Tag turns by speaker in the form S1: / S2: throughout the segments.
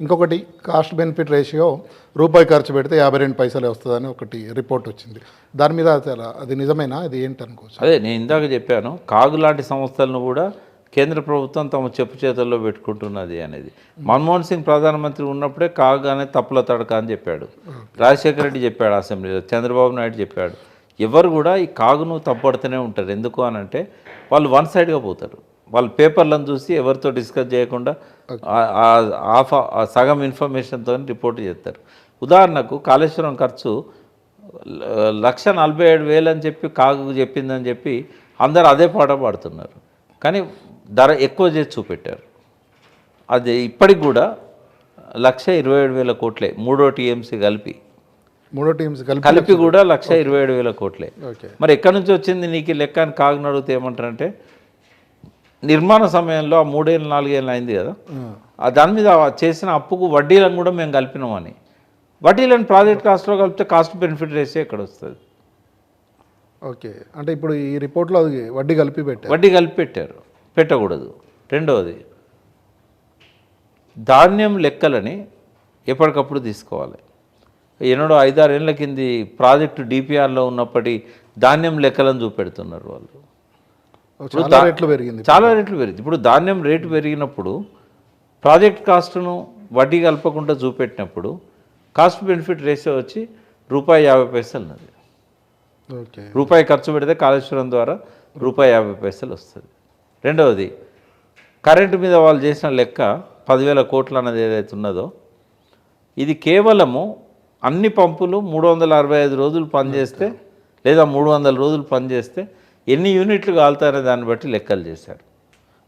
S1: ఇంకొకటి cost benefit ratio రూపాయి ఖర్చు పెడితే 52 పైసలే వస్తుందని ఒకటి రిపోర్ట్ వచ్చింది. దాని మీద అది నిజమేనా? అది ఏంటి అనుకోవచ్చు?
S2: అదే నేను ఇందాక చెప్పాను, కాగు లాంటి సంస్థలను కూడా కేంద్ర ప్రభుత్వం తమ చెప్పు చేతుల్లో పెట్టుకుంటున్నది అనేది. మన్మోహన్ సింగ్ ప్రధానమంత్రి ఉన్నప్పుడే కాగు అనేది తప్పుల తడక అని చెప్పాడు. రాజశేఖర రెడ్డి చెప్పాడు అసెంబ్లీలో, చంద్రబాబు నాయుడు చెప్పాడు. ఎవరు కూడా ఈ కాగును తప్పడుతూనే ఉంటారు. ఎందుకు అనంటే వాళ్ళు వన్ సైడ్గా పోతారు. వాళ్ళు పేపర్లను చూసి ఎవరితో డిస్కస్ చేయకుండా సగం ఇన్ఫర్మేషన్తో రిపోర్ట్ చేస్తారు. ఉదాహరణకు కాళేశ్వరం ఖర్చు 1,47,000 అని చెప్పి కాగు చెప్పిందని చెప్పి అందరు అదే పాట పాడుతున్నారు. కానీ ధర ఎక్కువ చేసి చూపెట్టారు. అది ఇప్పటికి కూడా 1,27,000 కోట్లే, మూడో టీఎంసీ కలిపి కూడా 1,27,000 కోట్లే. మరి ఎక్కడి నుంచి వచ్చింది నీకు లెక్క అని కాగుని అడిగితే ఏమంటారంటే, నిర్మాణ సమయంలో ఆ 3 ఏళ్ళు 4 ఏళ్ళు అయింది కదా, దాని మీద చేసిన అప్పుకు వడ్డీలను కూడా మేము కలిపినామని. వడ్డీలను ప్రాజెక్ట్ కాస్ట్లో కలిపితే కాస్ట్ బెనిఫిట్ రేషియో ఎక్కడ వస్తుంది?
S1: ఓకే, అంటే ఇప్పుడు ఈ రిపోర్ట్లో అది వడ్డీ కలిపి
S2: పెట్టారు. పెట్టకూడదు. రెండవది, ధాన్యం లెక్కలని ఎప్పటికప్పుడు తీసుకోవాలి. ఎన్నడో 5-6 ఏళ్ళ కింది ప్రాజెక్టు డిపిఆర్లో ఉన్నప్పటి ధాన్యం లెక్కలను చూపెడుతున్నారు వాళ్ళు. చాలా రేట్లు పెరిగింది. ఇప్పుడు ధాన్యం రేటు పెరిగినప్పుడు ప్రాజెక్ట్ కాస్ట్ను వడ్డీ కలపకుండా చూపెట్టినప్పుడు కాస్ట్ బెనిఫిట్ రేషియో వచ్చి ₹50 ఉన్నది. రూపాయి ఖర్చు పెడితే కాళేశ్వరం ద్వారా ₹50 వస్తుంది. రెండవది, కరెంటు మీద వాళ్ళు చేసిన లెక్క 10,000 కోట్లు అన్నది ఏదైతే ఉన్నదో, ఇది కేవలము అన్ని పంపులు 365 రోజులు పనిచేస్తే లేదా 300 రోజులు పనిచేస్తే ఎన్ని యూనిట్లు కాలుతాయనే దాన్ని బట్టి లెక్కలు చేశారు.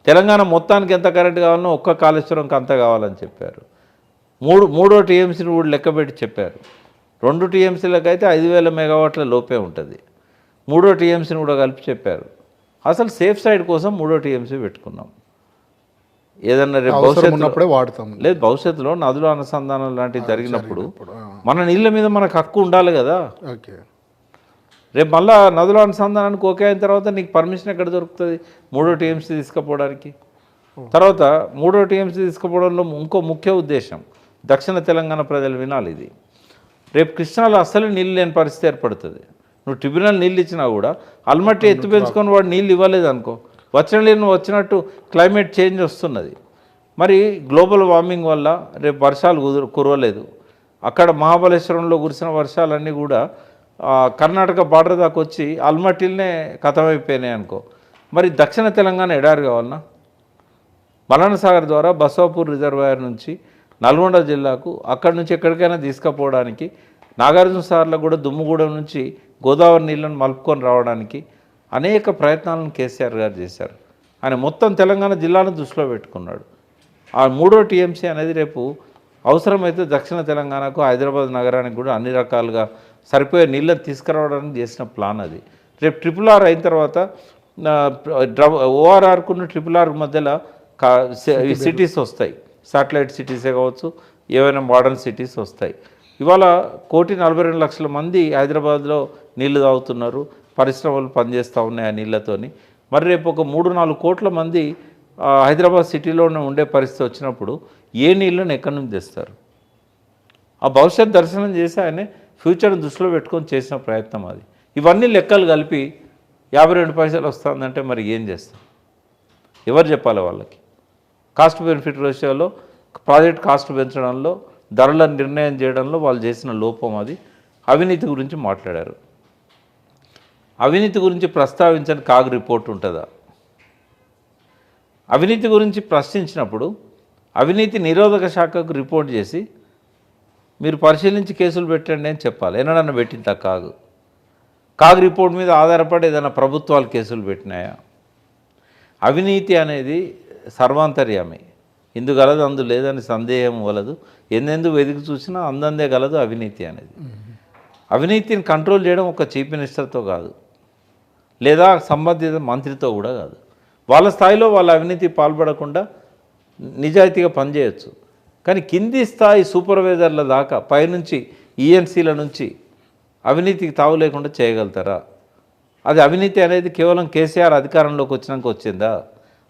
S2: తెలంగాణ మొత్తానికి ఎంత కరెంటు కావాలనో ఒక్క కాళేశ్వరంకి అంత కావాలని చెప్పారు. మూడో టీఎంసీని కూడా లెక్క పెట్టి చెప్పారు. 2 టీఎంసీలకు అయితే 5,000 మెగావాట్ల లోపే ఉంటుంది. 3 టీఎంసీని కూడా కలిపి చెప్పారు. అసలు సేఫ్ సైడ్ కోసం 3 టీఎంసీ పెట్టుకున్నాం. ఏదన్నా రేపు భవిష్యత్తులో నదుల అనుసంధానం లాంటివి జరిగినప్పుడు మన నీళ్ళ మీద మనకు హక్కు ఉండాలి కదా. రేపు మళ్ళీ నదుల అనుసంధానానికి ఓకే అయిన తర్వాత నీకు పర్మిషన్ ఎక్కడ దొరుకుతుంది 3 టీఎంసీ తీసుకుపోవడానికి? తర్వాత 3 టీఎంసీ తీసుకుపోవడంలో ఇంకో ముఖ్య ఉద్దేశం, దక్షిణ తెలంగాణ ప్రజలు వినాలి ఇది. రేపు కృష్ణాలో అస్సలు నీళ్ళు లేని పరిస్థితి ఏర్పడుతుంది. నువ్వు ట్రిబ్యునల్ నీళ్ళు ఇచ్చినా కూడా అల్మట్టి ఎత్తు పెంచుకొని వాడు నీళ్ళు ఇవ్వలేదు అనుకో, వచ్చిన నీళ్ళు వచ్చినట్టు క్లైమేట్ చేంజ్ వస్తున్నది. మరి గ్లోబల్ వార్మింగ్ వల్ల రేపు వర్షాలు కురవలేదు. అక్కడ మహాబలేశ్వరంలో కురిసిన వర్షాలన్నీ కూడా కర్ణాటక బార్డర్ దాకా వచ్చి అల్మట్టిల్నే ఖతమైపోయినాయి అనుకో. మరి దక్షిణ తెలంగాణ ఎడారి కావాలన్నా? మలన సాగర్ ద్వారా బసవాపూర్ రిజర్వాయర్ నుంచి నల్గొండ జిల్లాకు అక్కడి నుంచి ఎక్కడికైనా తీసుకుపోవడానికి, నాగార్జున సాగర్లో కూడా దుమ్ముగూడెం నుంచి గోదావరి నీళ్ళను మలుపుకొని రావడానికి అనేక ప్రయత్నాలను కేసీఆర్ గారు చేశారు. ఆయన మొత్తం తెలంగాణ జిల్లాను దృష్టిలో పెట్టుకున్నాడు. ఆ 3వ టీఎంసీ అనేది రేపు అవసరమైతే దక్షిణ తెలంగాణకు, హైదరాబాద్ నగరానికి కూడా అన్ని రకాలుగా సరిపోయే నీళ్ళని తీసుకురావడానికి చేసిన ప్లాన్ అది. రేపు RRR అయిన తర్వాత ORRకున్న RRR మధ్యలో సిటీస్ వస్తాయి. శాటిలైట్ సిటీసే కావచ్చు, ఏవైనా మోడర్న్ సిటీస్ వస్తాయి. ఇవాళ 1,42,00,000 మంది హైదరాబాద్లో నీళ్లు తాగుతున్నారు, పరిశ్రమలు పనిచేస్తూ ఉన్నాయి ఆ నీళ్ళతోని. మరి రేపు ఒక 3-4 కోట్ల మంది హైదరాబాద్ సిటీలోనే ఉండే పరిస్థితి వచ్చినప్పుడు ఏ నీళ్ళని ఎక్కడి నుంచి తెస్తారు? ఆ భవిష్యత్ దర్శనం చేసి ఆయన ఫ్యూచర్ని దృష్టిలో పెట్టుకొని చేసిన ప్రయత్నం అది. ఇవన్నీ లెక్కలు కలిపి 52 పైసలు వస్తుందంటే మరి ఏం చేస్తాం? ఎవరు చెప్పాలి వాళ్ళకి? కాస్ట్ బెనిఫిట్ రేషియోలో ప్రాజెక్ట్ కాస్ట్ పెంచడంలో, ధరల నిర్ణయం చేయడంలో వాళ్ళు చేసిన లోపం అది. అవినీతి గురించి మాట్లాడారు. అవినీతి గురించి ప్రస్తావించని కాగ్ రిపోర్ట్ ఉంటుందా? అవినీతి గురించి ప్రశ్నించినప్పుడు అవినీతి నిరోధక శాఖకు రిపోర్ట్ చేసి మీరు పరిశీలించి కేసులు పెట్టండి అని చెప్పాలి. ఎన్నడన్నా పెట్టిందా కాగ్ రిపోర్ట్ మీద ఆధారపడి ఏదైనా ప్రభుత్వాలు కేసులు పెట్టినాయా? అవినీతి అనేది సర్వాంతర్యామి. ఇందు గలదు అందు లేదని సందేహం వలదు, ఎందెందు వెతికి చూసినా అందందే గలదు అవినీతి అనేది. అవినీతిని కంట్రోల్ చేయడం ఒక చీఫ్ మినిస్టర్తో కాదు, లేదా సంబంధిత మంత్రితో కూడా కాదు. వాళ్ళ స్థాయిలో వాళ్ళ అవినీతి పాల్పడకుండా నిజాయితీగా పనిచేయచ్చు. కానీ కింది స్థాయి సూపర్వైజర్ల దాకా పైనుంచి ఈఎన్సీల నుంచి అవినీతికి తావు లేకుండా చేయగలుగుతారా? అది అవినీతి అనేది కేవలం కేసీఆర్ అధికారంలోకి వచ్చినాక వచ్చిందా?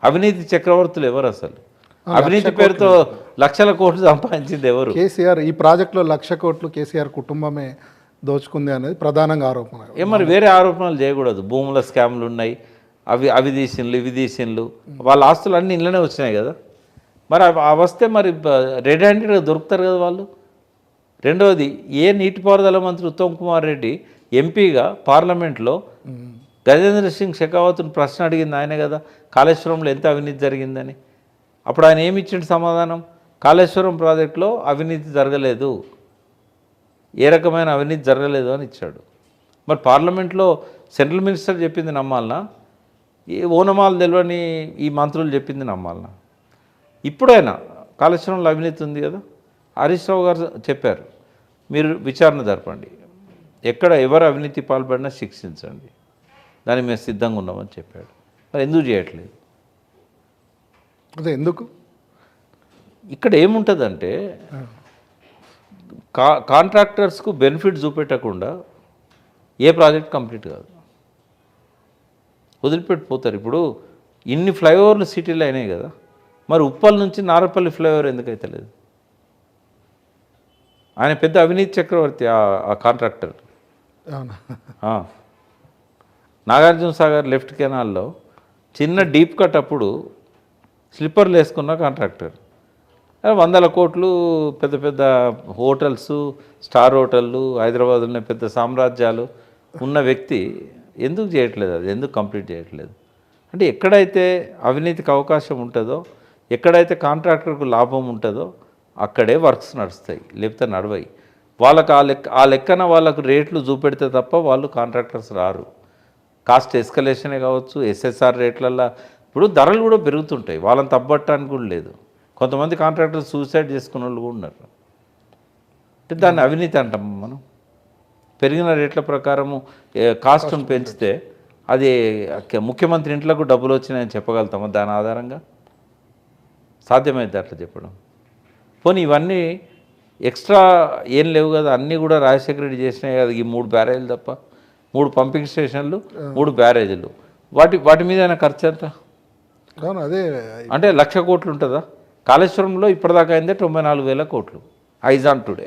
S2: అవినీతి చక్రవర్తులు ఎవరు అసలు? అవినీతి పేరుతో లక్షల కోట్లు సంపాదించింది ఎవరు?
S1: కేసీఆర్ ఈ ప్రాజెక్టులో 1,00,000 కోట్లు కేసీఆర్ కుటుంబమే దోచుకుంది అనేది ప్రధానంగా ఆరోపణ.
S2: మరి వేరే ఆరోపణలు చేయకూడదు. భూముల స్కామ్లు ఉన్నాయి, అవి తీసిండ్లు ఇవి తీసిండ్లు, వాళ్ళ ఆస్తులు అన్నీ ఇళ్ళనే వచ్చినాయి కదా. మరి అవి వస్తే మరి రెడ్ హ్యాండెడ్గా దొరుకుతారు కదా వాళ్ళు. రెండవది, ఏ నీటిపారుదల మంత్రి ఉత్తమ్ కుమార్ రెడ్డి ఎంపీగా పార్లమెంట్లో గజేంద్ర సింగ్ షెకావత్ను ప్రశ్న అడిగింది ఆయనే కదా, కాళేశ్వరంలో ఎంత అవినీతి జరిగిందని. అప్పుడు ఆయన ఏమి ఇచ్చిండు సమాధానం? కాళేశ్వరం ప్రాజెక్టులో అవినీతి జరగలేదు, ఏ రకమైన అవినీతి జరగలేదు అని ఇచ్చాడు. మరి పార్లమెంట్లో సెంట్రల్ మినిస్టర్ చెప్పింది నమ్మాలనా, ఏ ఓనమాలు తెలియని ఈ మంత్రులు చెప్పింది నమ్మాలనా? ఇప్పుడైనా కాళేశ్వరంలో అవినీతి ఉంది కదా, హరీష్ రావు గారు చెప్పారు, మీరు విచారణ జరపండి, ఎక్కడ ఎవరు అవినీతి పాల్పడినా శిక్షించండి, దానికి మేము సిద్ధంగా ఉన్నామని చెప్పాడు. మరి ఎందుకు చేయట్లేదు?
S1: అదే ఎందుకు
S2: ఇక్కడ ఏముంటుందంటే కాంట్రాక్టర్స్కు బెనిఫిట్ చూపెట్టకుండా ఏ ప్రాజెక్ట్ కంప్లీట్ కాదు, వదిలిపెట్టిపోతారు. ఇప్పుడు ఇన్ని ఫ్లైఓవర్లు సిటీలో అయినాయి కదా, మరి ఉప్పల్ నుంచి నారపల్లి ఫ్లైఓవర్ ఎందుకైతే లేదు? ఆయన పెద్ద అవినీతి చక్రవర్తి ఆ కాంట్రాక్టర్. నాగార్జున సాగర్ లెఫ్ట్ కెనాల్లో చిన్న డీప్ కట్ అప్పుడు స్లిప్పర్లు వేసుకున్న కాంట్రాక్టర్, 100 కోట్లు, పెద్ద పెద్ద హోటల్స్, స్టార్ హోటళ్ళు, హైదరాబాద్లోనే పెద్ద సామ్రాజ్యాలు ఉన్న వ్యక్తి ఎందుకు చేయట్లేదు? అది ఎందుకు కంప్లీట్ చేయట్లేదు? అంటే ఎక్కడైతే అవినీతికి అవకాశం ఉంటుందో, ఎక్కడైతే కాంట్రాక్టర్కు లాభం ఉంటుందో అక్కడే వర్క్స్ నడుస్తాయి, లేకపోతే నడవయి. వాళ్ళకు ఆ లెక్కన వాళ్ళకు రేట్లు చూపెడితే తప్ప వాళ్ళు కాంట్రాక్టర్స్ రారు. కాస్ట్ ఎస్కలేషనే కావచ్చు, ఎస్ఎస్ఆర్ రేట్లల్లో ఇప్పుడు ధరలు కూడా పెరుగుతుంటాయి, వాళ్ళని తప్పట్టడానికి కూడా లేదు. కొంతమంది కాంట్రాక్టర్స్ సూసైడ్ చేసుకున్న వాళ్ళు కూడా ఉన్నారు. అంటే దాన్ని అవినీతి అంటాం మనం. పెరిగిన రేట్ల ప్రకారము కాస్ట్ను పెంచితే అది ముఖ్యమంత్రి ఇంట్లోకి డబ్బులు వచ్చినాయని చెప్పగలుగుతామా దాని ఆధారంగా? సాధ్యమైంది అట్లా చెప్పడం? పోనీ ఇవన్నీ ఎక్స్ట్రా ఏం లేవు కదా, అన్నీ కూడా రాజశేఖర రెడ్డి చేసినాయి కదా. ఈ 3 బ్యారేజీలు తప్ప, 3 పంపింగ్ స్టేషన్లు, 3 బ్యారేజీలు, వాటి మీద అయినా ఖర్చు ఎంత?
S1: అదే
S2: అంటే 1,00,000 కోట్లు ఉంటుందా? కాళేశ్వరంలో ఇప్పటిదాకా అయిందే 94,000 కోట్లు ఐజాన్ టుడే.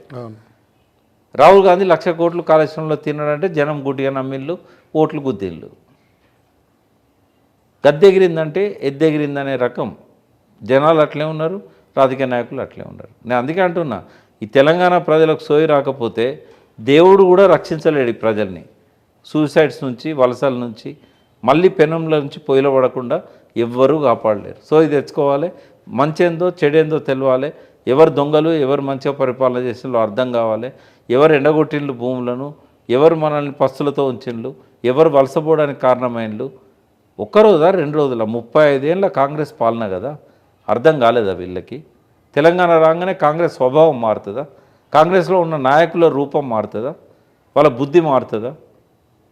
S2: రాహుల్ గాంధీ 1,00,000 కోట్లు కాళేశ్వరంలో తిన్నాడంటే జనం గుడ్డిగా నమ్మిళ్ళు, ఓట్లు గుద్దిళ్ళు. గద్దెగిరిందంటే ఎద్దెగిరిందనే రకం జనాలు అట్లే ఉన్నారు, రాజకీయ నాయకులు అట్లే ఉన్నారు. నేను అందుకే అంటున్నా, ఈ తెలంగాణ ప్రజలకు సోయి రాకపోతే దేవుడు కూడా రక్షించలేడు ఈ ప్రజల్ని సూసైడ్స్ నుంచి, వలసల నుంచి, మళ్ళీ పెనంల నుంచి పొయ్యిలో పడకుండా ఎవ్వరూ కాపాడలేరు. సో ఇది తెచ్చుకోవాలి, మంచేందో చెడేందో తెలవాలి, ఎవరు దొంగలు ఎవరు మంచిగా పరిపాలన చేసిండ్రో అర్థం కావాలి, ఎవరు ఎండగొట్టిండ్లు భూములను, ఎవరు మనల్ని పస్తులతో ఉంచిండ్లు, ఎవరు వలసపోవడానికి కారణమైండ్లు. ఒక్కరోజా 2 రోజుల 35 ఏళ్ళ కాంగ్రెస్ పాలన కదా, అర్థం కాలేదా వీళ్ళకి? తెలంగాణ రాగానే కాంగ్రెస్ స్వభావం మారుతుందా? కాంగ్రెస్లో ఉన్న నాయకుల రూపం మారుతుందా? వాళ్ళ బుద్ధి మారుతుందా?